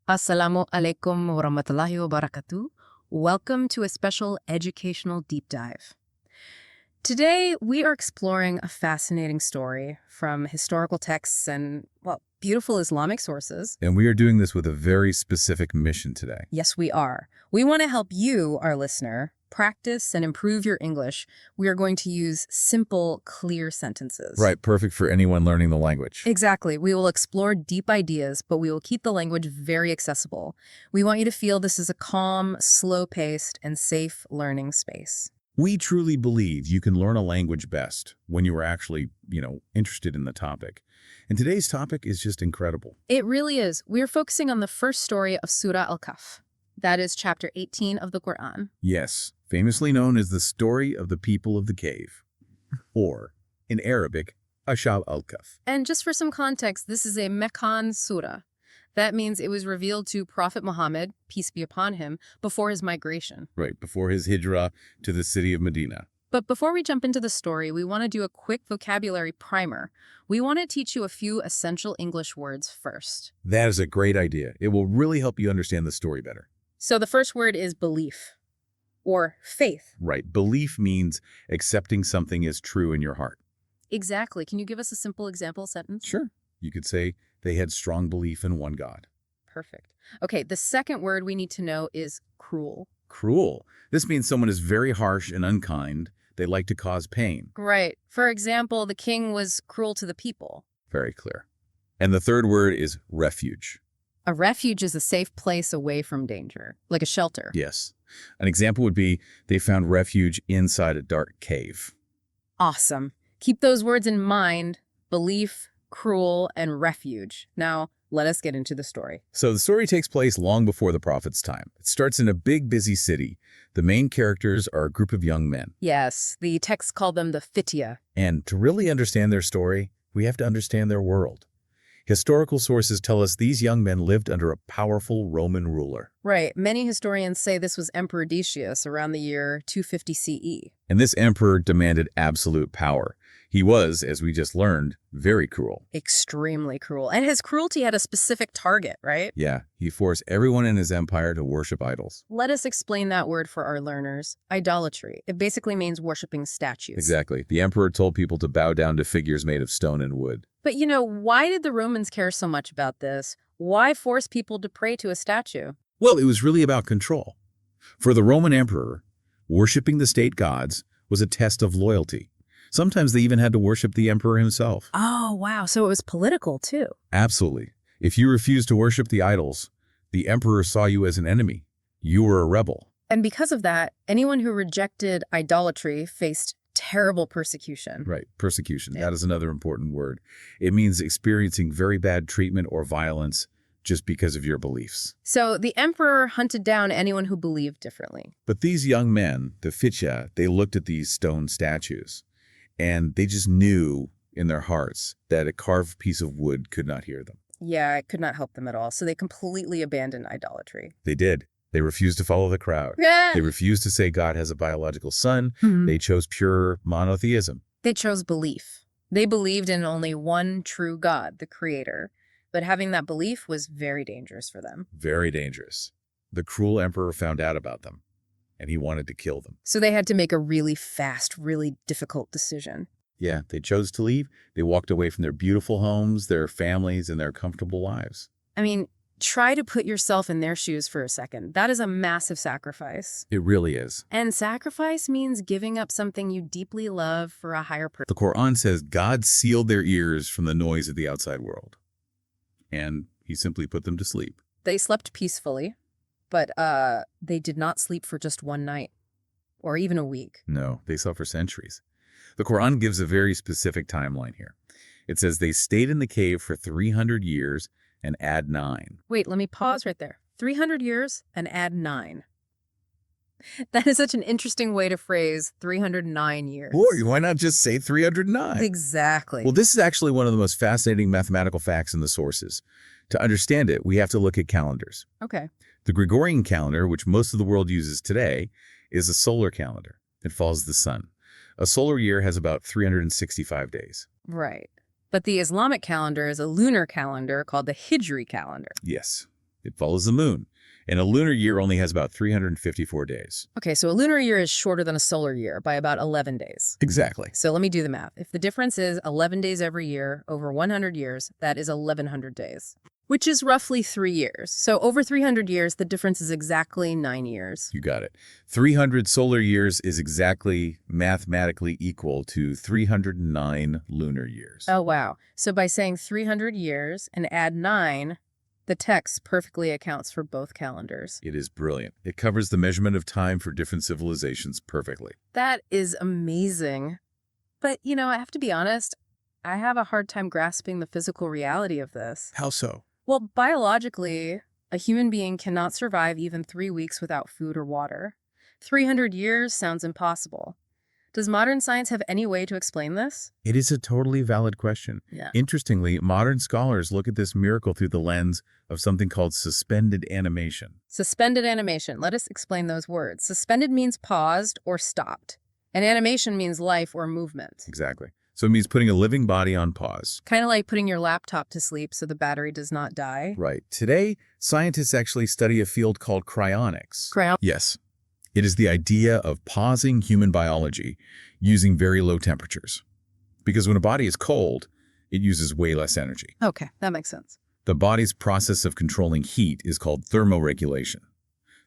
Assalamu alaikum wa rahmatullahi wa barakatuh. Welcome to a special educational deep dive. Today, we are exploring a fascinating story from historical texts and, well, beautiful Islamic sources. And we are doing this with a very specific mission today. Yes, we are. We want to help you, our listener, practice and improve your English. We are going to use simple, clear sentences. Right, perfect for anyone learning the language. Exactly. We will explore deep ideas, but we will keep the language very accessible. We want you to feel this is a calm, slow-paced, and safe learning space. We truly believe you can learn a language best when you are actually, interested in the topic. And today's topic is just incredible. It really is. We are focusing on the first story of Surah Al-Kahf. That is chapter 18 of the Qur'an. Yes, famously known as the story of the people of the cave, or, in Arabic, Ashabul Kahf. And just for some context, this is a Meccan surah. That means it was revealed to Prophet Muhammad, peace be upon him, before his migration. Right, before his hijrah to the city of Medina. But before we jump into the story, we want to do a quick vocabulary primer. We want to teach you a few essential English words first. That is a great idea. It will really help you understand the story better. So the first word is belief, or faith. Right, belief means accepting something as true in your heart. Exactly. Can you give us a simple example sentence? Sure. You could say they had strong belief in one God. Perfect. Okay, the second word we need to know is cruel. Cruel. This means someone is very harsh and unkind. They like to cause pain. Right. For example, the king was cruel to the people. Very clear. And the third word is refuge. A refuge is a safe place away from danger, like a shelter. Yes. An example would be they found refuge inside a dark cave. Awesome. Keep those words in mind: belief, cruel, and refuge. Now, let us get into the story. So the story takes place long before the prophet's time. It starts in a big, busy city. The main characters are a group of young men. Yes, the texts call them the Fitya. And to really understand their story, we have to understand their world. Historical sources tell us these young men lived under a powerful Roman ruler. Right. Many historians say this was Emperor Decius around the year 250 CE. And this emperor demanded absolute power. He was, as we just learned, very cruel. Extremely cruel. And his cruelty had a specific target, right? Yeah, he forced everyone in his empire to worship idols. Let us explain that word for our learners. Idolatry. It basically means worshiping statues. Exactly. The emperor told people to bow down to figures made of stone and wood. But why did the Romans care so much about this? Why force people to pray to a statue? Well, it was really about control. For the Roman emperor, worshiping the state gods was a test of loyalty. Sometimes they even had to worship the emperor himself. Oh, wow. So it was political, too. Absolutely. If you refused to worship the idols, the emperor saw you as an enemy. You were a rebel. And because of that, anyone who rejected idolatry faced terrible persecution. Right, persecution. Yeah. That is another important word. It means experiencing very bad treatment or violence just because of your beliefs. So the emperor hunted down anyone who believed differently. But these young men, the Fitya, they looked at these stone statues, and they just knew in their hearts that a carved piece of wood could not hear them. Yeah, it could not help them at all. So they completely abandoned idolatry. They did. They refused to follow the crowd. Yeah. They refused to say God has a biological son. Mhm. They chose pure monotheism. They chose belief. They believed in only one true God, the creator. But having that belief was very dangerous for them. Very dangerous. The cruel emperor found out about them, and he wanted to kill them. So they had to make a really fast, really difficult decision. Yeah, they chose to leave. They walked away from their beautiful homes, their families, and their comfortable lives. I mean, try to put yourself in their shoes for a second. That is a massive sacrifice. It really is. And sacrifice means giving up something you deeply love for a higher purpose. The Qur'an says God sealed their ears from the noise of the outside world, and he simply put them to sleep. They slept peacefully, but they did not sleep for just one night or even a week. No, they slept for centuries. The Qur'an gives a very specific timeline here. It says they stayed in the cave for 300 years and add 9. Wait, let me pause right there. 300 years and add 9. That is such an interesting way to phrase 309 years. Or why not just say 309? Exactly. Well, this is actually one of the most fascinating mathematical facts in the sources. To understand it, we have to look at calendars. Okay. The Gregorian calendar, which most of the world uses today, is a solar calendar. It follows the sun. A solar year has about 365 days. Right. But the Islamic calendar is a lunar calendar called the Hijri calendar. Yes, it follows the moon. And a lunar year only has about 354 days. Okay, so a lunar year is shorter than a solar year by about 11 days. Exactly. So let me do the math. If the difference is 11 days every year over 100 years, that is 1,100 days, which is roughly 3 years. So over 300 years, the difference is exactly 9 years. You got it. 300 solar years is exactly mathematically equal to 309 lunar years. Oh, wow. So by saying 300 years and add 9, the text perfectly accounts for both calendars. It is brilliant. It covers the measurement of time for different civilizations perfectly. That is amazing. But, I have to be honest, I have a hard time grasping the physical reality of this. How so? Well, biologically, a human being cannot survive even 3 weeks without food or water. 300 years sounds impossible. Does modern science have any way to explain this? It is a totally valid question. Yeah. Interestingly, modern scholars look at this miracle through the lens of something called suspended animation. Suspended animation. Let us explain those words. Suspended means paused or stopped, and animation means life or movement. Exactly. So it means putting a living body on pause. Kind of like putting your laptop to sleep so the battery does not die. Right. Today, scientists actually study a field called cryonics. Yes. It is the idea of pausing human biology using very low temperatures. Because when a body is cold, it uses way less energy. Okay, that makes sense. The body's process of controlling heat is called thermoregulation.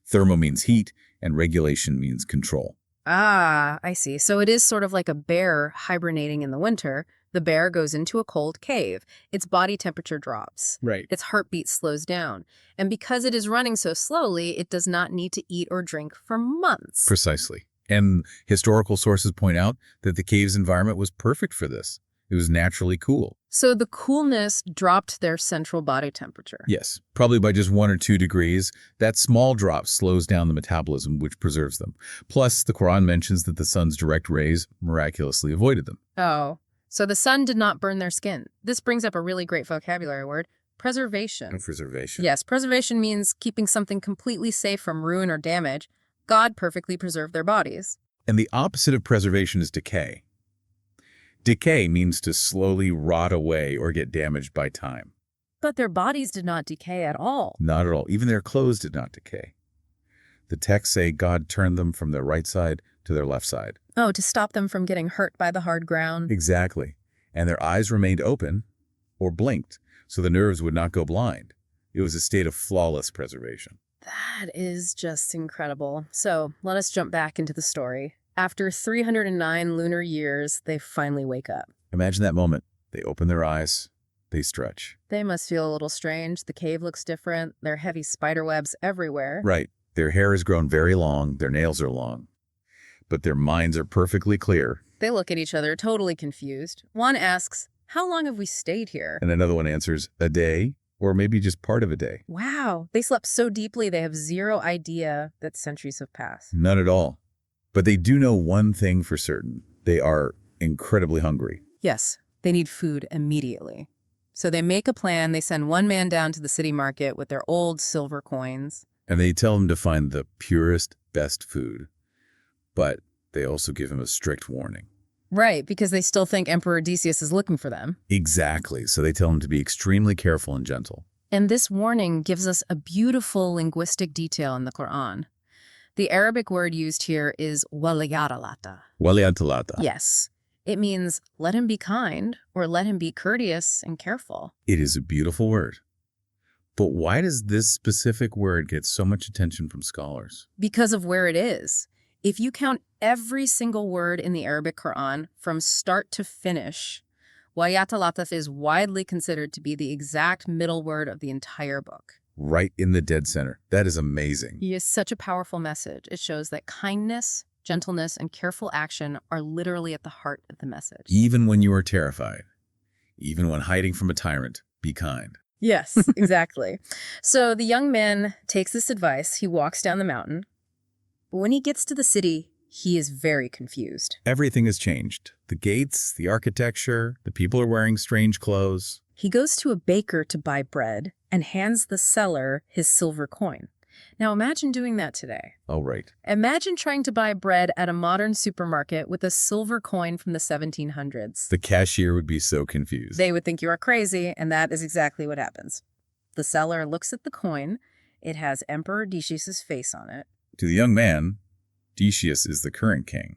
Thermo means heat, and regulation means control. Ah, I see. So it is sort of like a bear hibernating in the winter. The bear goes into a cold cave. Its body temperature drops. Right. Its heartbeat slows down. And because it is running so slowly, it does not need to eat or drink for months. Precisely. And historical sources point out that the cave's environment was perfect for this. It was naturally cool. So the coolness dropped their central body temperature. Yes, probably by just 1 or 2 degrees. That small drop slows down the metabolism, which preserves them. Plus, the Qur'an mentions that the sun's direct rays miraculously avoided them. Oh, so the sun did not burn their skin. This brings up a really great vocabulary word, preservation. Preservation. Yes, preservation means keeping something completely safe from ruin or damage. God perfectly preserved their bodies. And the opposite of preservation is decay. Decay means to slowly rot away or get damaged by time. But their bodies did not decay at all. Not at all. Even their clothes did not decay. The texts say God turned them from their right side to their left side. Oh, to stop them from getting hurt by the hard ground. Exactly. And their eyes remained open or blinked, so the nerves would not go blind. It was a state of flawless preservation. That is just incredible. So let us jump back into the story. After 309 lunar years, they finally wake up. Imagine that moment. They open their eyes. They stretch. They must feel a little strange. The cave looks different. There are heavy spider webs everywhere. Right. Their hair has grown very long. Their nails are long. But their minds are perfectly clear. They look at each other, totally confused. One asks, "How long have we stayed here?" And another one answers, a day, or maybe just part of a day. Wow, they slept so deeply they have zero idea that centuries have passed. None at all. But they do know one thing for certain. They are incredibly hungry. Yes, they need food immediately. So they make a plan. They send one man down to the city market with their old silver coins. And they tell him to find the purest, best food. But they also give him a strict warning. Right, because they still think Emperor Odysseus is looking for them. Exactly. So they tell him to be extremely careful and gentle. And this warning gives us a beautiful linguistic detail in the Qur'an. The Arabic word used here is waliyaralata. Waliyatalata. Yes. It means let him be kind or let him be courteous and careful. It is a beautiful word. But why does this specific word get so much attention from scholars? Because of where it is. If you count every single word in the Arabic Qur'an from start to finish, waliyatalataf is widely considered to be the exact middle word of the entire book. Right in the dead center. That is amazing. It is such a powerful message. It shows that kindness, gentleness, and careful action are literally at the heart of the message. Even when you are terrified, even when hiding from a tyrant, be kind. Yes, exactly. So the young man takes this advice. He walks down the mountain. But when he gets to the city, he is very confused. Everything has changed. The gates, the architecture, the people are wearing strange clothes. He goes to a baker to buy bread and hands the seller his silver coin. Now imagine doing that today. Oh, right. Imagine trying to buy bread at a modern supermarket with a silver coin from the 1700s. The cashier would be so confused. They would think you are crazy, and that is exactly what happens. The seller looks at the coin. It has Emperor Decius's face on it. To the young man, Decius is the current king.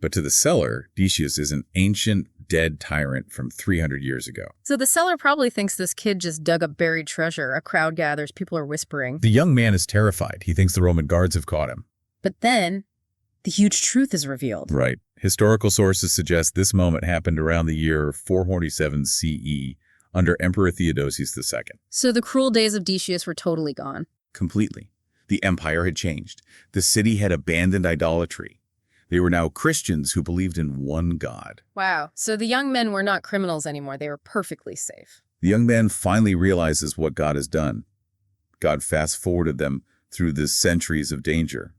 But to the seller, Decius is an ancient, dead tyrant from 300 years ago. So the seller probably thinks this kid just dug up buried treasure. A crowd gathers, people are whispering. The young man is terrified. He thinks the Roman guards have caught him. But then, the huge truth is revealed. Right. Historical sources suggest this moment happened around the year 447 CE under Emperor Theodosius II. So the cruel days of Decius were totally gone. Completely. The empire had changed. The city had abandoned idolatry. They were now Christians who believed in one God. Wow. So the young men were not criminals anymore. They were perfectly safe. The young man finally realizes what God has done. God fast-forwarded them through the centuries of danger.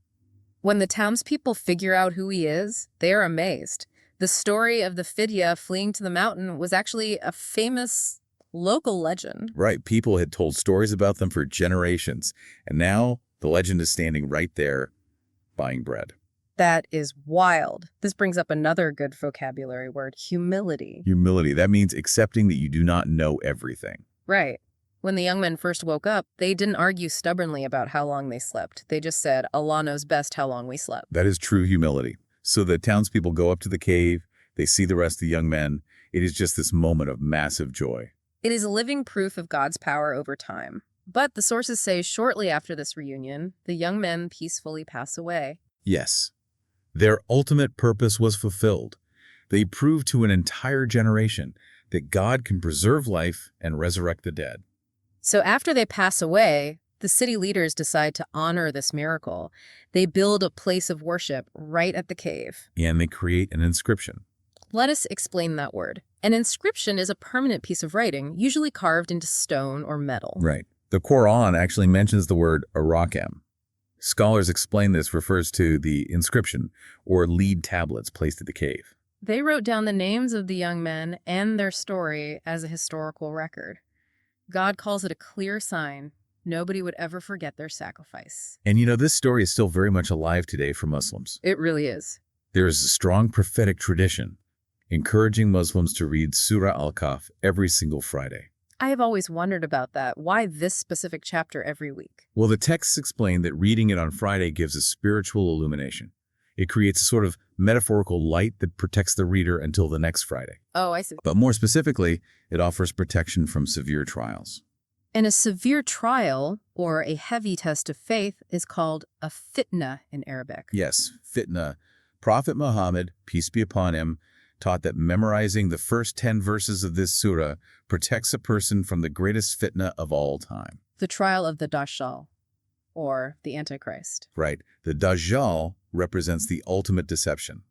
When the townspeople figure out who he is, they are amazed. The story of the Fidya fleeing to the mountain was actually a famous local legend. Right. People had told stories about them for generations. And now the legend is standing right there buying bread. That is wild. This brings up another good vocabulary word, humility. Humility. That means accepting that you do not know everything. Right. When the young men first woke up, they didn't argue stubbornly about how long they slept. They just said, Allah knows best how long we slept. That is true humility. So the townspeople go up to the cave. They see the rest of the young men. It is just this moment of massive joy. It is a living proof of God's power over time. But the sources say shortly after this reunion, the young men peacefully pass away. Yes. Their ultimate purpose was fulfilled. They proved to an entire generation that God can preserve life and resurrect the dead. So after they pass away, the city leaders decide to honor this miracle. They build a place of worship right at the cave. And they create an inscription. Let us explain that word. An inscription is a permanent piece of writing, usually carved into stone or metal. Right. The Qur'an actually mentions the word araqam. Scholars explain this refers to the inscription or lead tablets placed at the cave. They wrote down the names of the young men and their story as a historical record. God calls it a clear sign. Nobody would ever forget their sacrifice. And this story is still very much alive today for Muslims. It really is. There is a strong prophetic tradition encouraging Muslims to read Surah Al-Kahf every single Friday. I have always wondered about that. Why this specific chapter every week? Well, the texts explain that reading it on Friday gives a spiritual illumination. It creates a sort of metaphorical light that protects the reader until the next Friday. Oh, I see. But more specifically, it offers protection from severe trials. And a severe trial, or a heavy test of faith, is called a fitna in Arabic. Yes, fitna. Prophet Muhammad, peace be upon him, taught that memorizing the first 10 verses of this surah protects a person from the greatest fitna of all time. The trial of the Dajjal, or the Antichrist. Right. The Dajjal represents the ultimate deception.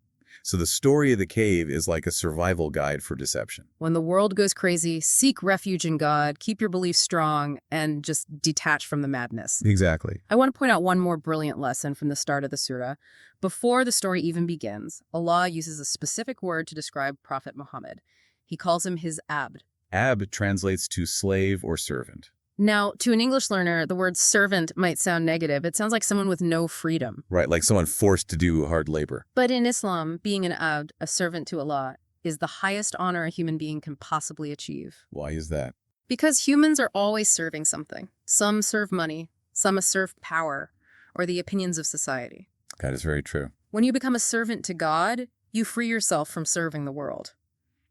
So the story of the cave is like a survival guide for deception. When the world goes crazy, seek refuge in God, keep your beliefs strong, and just detach from the madness. Exactly. I want to point out one more brilliant lesson from the start of the surah. Before the story even begins, Allah uses a specific word to describe Prophet Muhammad. He calls him his abd. Abd translates to slave or servant. Now, to an English learner, the word servant might sound negative. It sounds like someone with no freedom. Right, like someone forced to do hard labor. But in Islam, being an abd, a servant to Allah, is the highest honor a human being can possibly achieve. Why is that? Because humans are always serving something. Some serve money, some serve power, or the opinions of society. That is very true. When you become a servant to God, you free yourself from serving the world.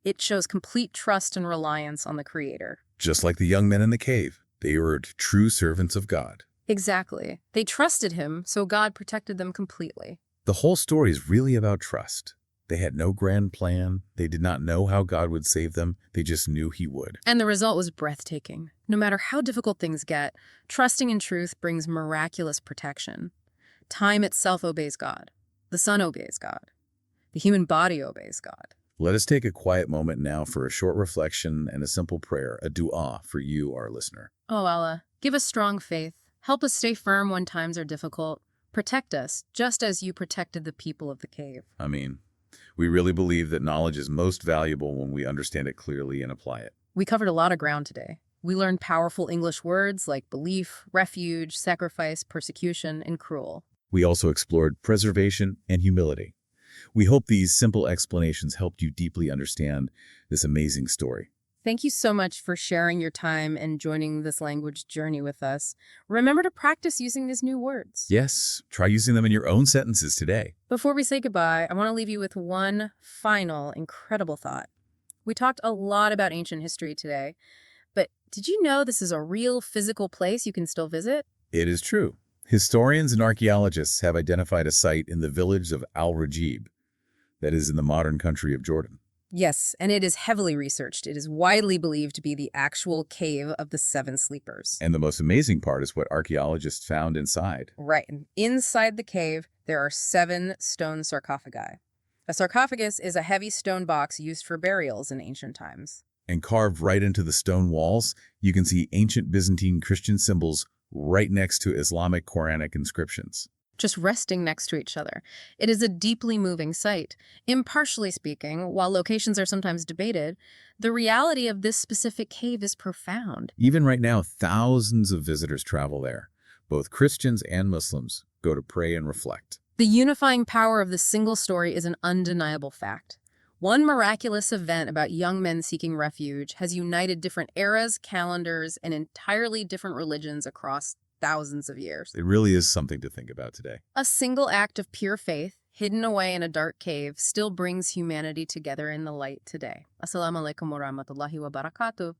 It shows complete trust and reliance on the Creator. Just like the young men in the cave. They were true servants of God. Exactly. They trusted him, so God protected them completely. The whole story is really about trust. They had no grand plan. They did not know how God would save them. They just knew he would. And the result was breathtaking. No matter how difficult things get, trusting in truth brings miraculous protection. Time itself obeys God. The sun obeys God. The human body obeys God. Let us take a quiet moment now for a short reflection and a simple prayer, a dua for you, our listener. Oh Allah, give us strong faith. Help us stay firm when times are difficult. Protect us, just as you protected the people of the cave. Ameen. We really believe that knowledge is most valuable when we understand it clearly and apply it. We covered a lot of ground today. We learned powerful English words like belief, refuge, sacrifice, persecution, and cruel. We also explored preservation and humility. We hope these simple explanations helped you deeply understand this amazing story. Thank you so much for sharing your time and joining this language journey with us. Remember to practice using these new words. Yes, try using them in your own sentences today. Before we say goodbye, I want to leave you with one final incredible thought. We talked a lot about ancient history today, but did you know this is a real physical place you can still visit? It is true. Historians and archaeologists have identified a site in the village of Al-Rajib, that is in the modern country of Jordan. Yes, and it is heavily researched. It is widely believed to be the actual cave of the Seven Sleepers. And the most amazing part is what archaeologists found inside. Right, and inside the cave, there are 7 stone sarcophagi. A sarcophagus is a heavy stone box used for burials in ancient times. And carved right into the stone walls, you can see ancient Byzantine Christian symbols right next to Islamic Quranic inscriptions. Just resting next to each other. It is a deeply moving sight. Impartially speaking, while locations are sometimes debated, the reality of this specific cave is profound. Even right now, thousands of visitors travel there. Both Christians and Muslims go to pray and reflect. The unifying power of this single story is an undeniable fact. One miraculous event about young men seeking refuge has united different eras, calendars, and entirely different religions across thousands of years. It really is something to think about today. A single act of pure faith, hidden away in a dark cave, still brings humanity together in the light today. Assalamu alaikum wa rahmatullahi wa barakatuh.